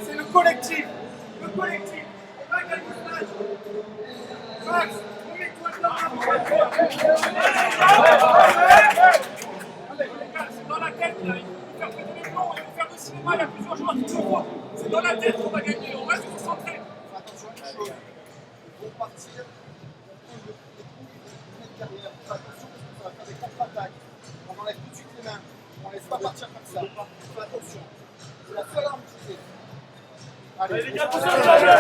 C'est le collectif. Le collectif. On va gagner ce match. Max, remets-toi dedans. Allez, les gars, c'est dans la tête. Là. Il faut faire péter les plombs. Il faut faire le cinéma. Il y a plusieurs joueurs qui le font. C'est dans la tête qu'on va gagner. On reste concentré. Attention à une chose. Ils vont partir. Ils vont mettre derrière. Attention parce qu'on va faire des contre-attaques. On enlève tout de suite les mains. On ne laisse pas partir comme ça. Fais attention. C'est la seule arme que j'ai. Allez, les gars, attention, allez.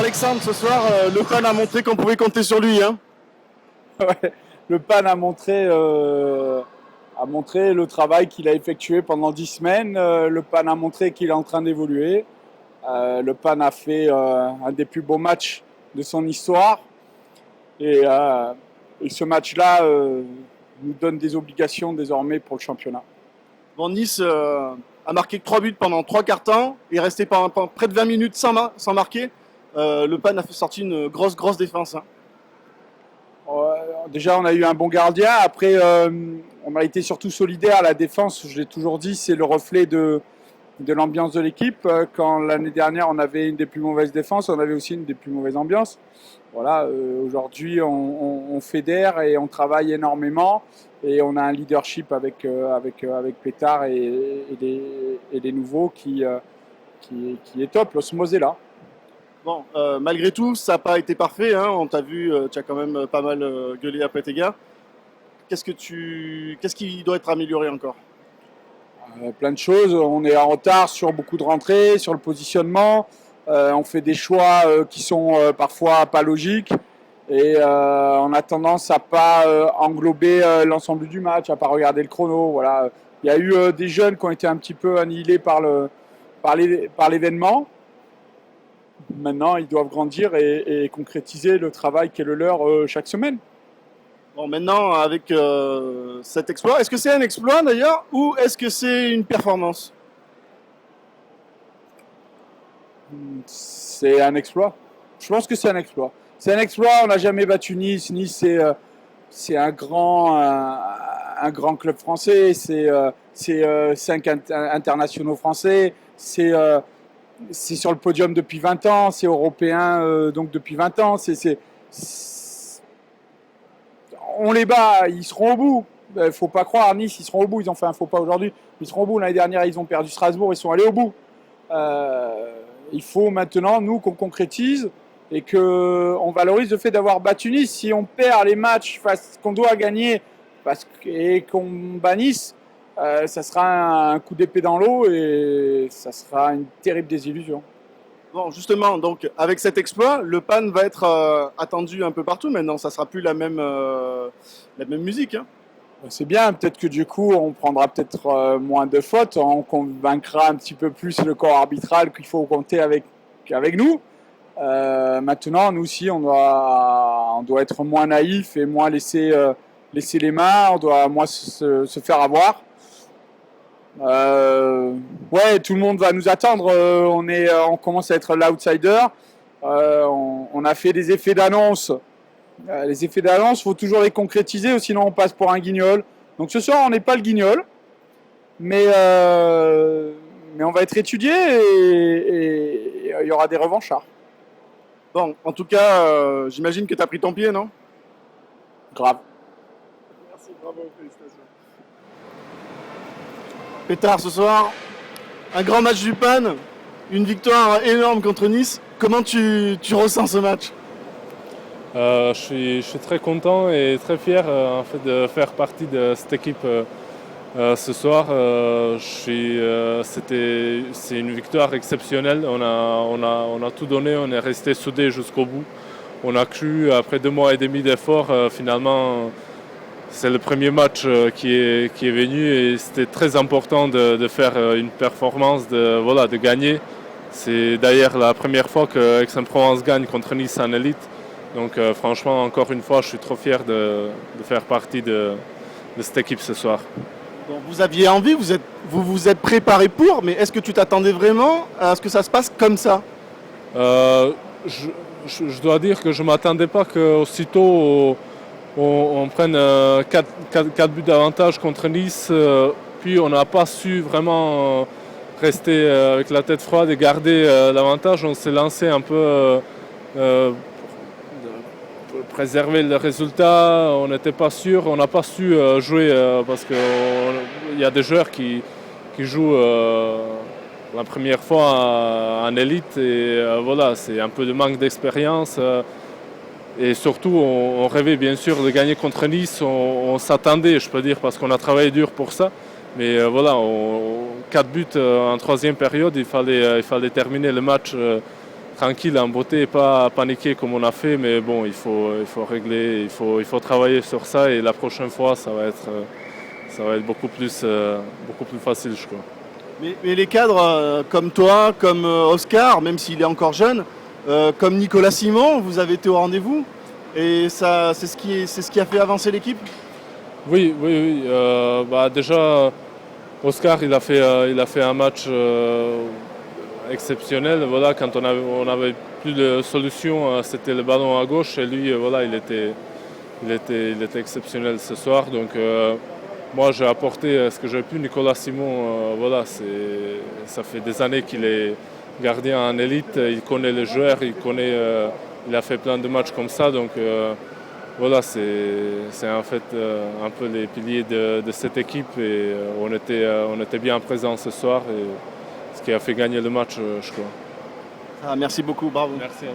Alexandre, ce soir, Le Pan a montré qu'on pouvait compter sur lui. Hein. Ouais, le PAN a montré le travail qu'il a effectué pendant 10 semaines. Le PAN a montré qu'il est en train d'évoluer. Le PAN a fait un des plus beaux matchs de son histoire. Et ce match-là nous donne des obligations désormais pour le championnat. Bon, Nice a marqué que 3 buts pendant 3 quarts temps et est resté pendant près de 20 minutes sans marquer. Le PAN a fait sortir une grosse défense. Hein. Déjà, on a eu un bon gardien. Après, on a été surtout solidaire. La défense, je l'ai toujours dit, c'est le reflet de l'ambiance de l'équipe. Quand l'année dernière, on avait une des plus mauvaises défenses, on avait aussi une des plus mauvaises ambiances. Voilà, aujourd'hui, on fédère et on travaille énormément. Et on a un leadership avec Pétard et les nouveaux qui est top. L'osmose est là. Bon, malgré tout, ça n'a pas été parfait. Hein. On t'a vu, tu as quand même pas mal gueulé après tes gars. Qu'est-ce qui doit être amélioré encore? Plein de choses. On est en retard sur beaucoup de rentrées, sur le positionnement. On fait des choix qui sont parfois pas logiques. Et on a tendance à pas englober l'ensemble du match, à pas regarder le chrono. Voilà. Il y a eu des jeunes qui ont été un petit peu annihilés par l'événement. Maintenant, ils doivent grandir et concrétiser le travail qui est le leur chaque semaine. Bon, maintenant, avec cet exploit, est-ce que c'est un exploit d'ailleurs ou est-ce que c'est une performance? C'est un exploit. Je pense que c'est un exploit. C'est un exploit, on n'a jamais battu Nice. Nice, c'est un grand club français, c'est 5 internationaux français, c'est sur le podium depuis 20 ans, c'est européen donc depuis 20 ans. On les bat, ils seront au bout. Il ne faut pas croire, Nice, ils seront au bout. Ils ont fait un faux pas aujourd'hui, ils seront au bout. L'année dernière, ils ont perdu Strasbourg, ils sont allés au bout. Il faut maintenant, nous, qu'on concrétise et qu'on valorise le fait d'avoir battu Nice. Si on perd les matchs qu'on doit gagner et qu'on bat Nice, ça sera un coup d'épée dans l'eau et ça sera une terrible désillusion. Bon, justement, donc avec cet exploit, le PAN va être attendu un peu partout maintenant. Ça sera plus la même musique. Hein. C'est bien, peut-être que du coup, on prendra peut-être moins de fautes, on convaincra un petit peu plus le corps arbitral qu'il faut compter avec nous. Maintenant, nous aussi, on doit être moins naïf et moins laisser les mains, on doit moins se faire avoir. Ouais, tout le monde va nous attendre. On commence à être l'outsider. On a fait des effets d'annonce. Les effets d'annonce, il faut toujours les concrétiser, sinon on passe pour un guignol. Donc ce soir, on n'est pas le guignol, mais on va être étudié et il y aura des revanchards. Bon, en tout cas, j'imagine que tu as pris ton pied, non? Grave. Merci, bravo, félicitations. Pétard, ce soir, un grand match du PAN, une victoire énorme contre Nice. Comment tu ressens ce match? Je suis très content et très fier en fait, de faire partie de cette équipe ce soir. C'est une victoire exceptionnelle. On a tout donné, on est resté soudés jusqu'au bout. On a cru, après 2 mois et demi d'efforts, finalement, c'est le premier match qui est venu et c'était très important de faire une performance, de gagner. C'est d'ailleurs la première fois que Aix-en-Provence gagne contre Nice en élite. Donc franchement, encore une fois, je suis trop fier de faire partie de cette équipe ce soir. Bon, vous aviez envie, vous vous êtes préparé pour, mais est-ce que tu t'attendais vraiment à ce que ça se passe comme ça? Je dois dire que je ne m'attendais pas qu'aussitôt on prenne 4 buts d'avantage contre Nice, puis on n'a pas su vraiment rester avec la tête froide et garder l'avantage. On s'est lancé un peu préserver le résultat, on n'était pas sûr, on n'a pas su jouer parce qu'il y a des joueurs qui jouent la première fois en élite et voilà, c'est un peu de manque d'expérience et surtout on rêvait bien sûr de gagner contre Nice, on s'attendait, je peux dire, parce qu'on a travaillé dur pour ça, mais voilà, 4 buts en 3e période, il fallait terminer le match tranquille, en beauté, pas paniquer comme on a fait, mais bon, il faut régler, il faut travailler sur ça et la prochaine fois, ça va être beaucoup plus facile, je crois. Mais les cadres comme toi, comme Oscar, même s'il est encore jeune, comme Nicolas Simon, vous avez été au rendez-vous et ça, c'est ce qui a fait avancer l'équipe. Oui. Déjà, Oscar, il a fait un match exceptionnel. Voilà, quand on avait plus de solution, c'était le ballon à gauche et lui, voilà, il était exceptionnel ce soir. Donc, moi, j'ai apporté ce que j'ai pu. Nicolas Simon, voilà, ça fait des années qu'il est gardien en élite. Il connaît les joueurs, il a fait plein de matchs comme ça. Donc, voilà, c'est en fait un peu les piliers de cette équipe et on était bien présents ce soir et ce qui a fait gagner le match, je crois. Ah, merci beaucoup, bravo. Merci.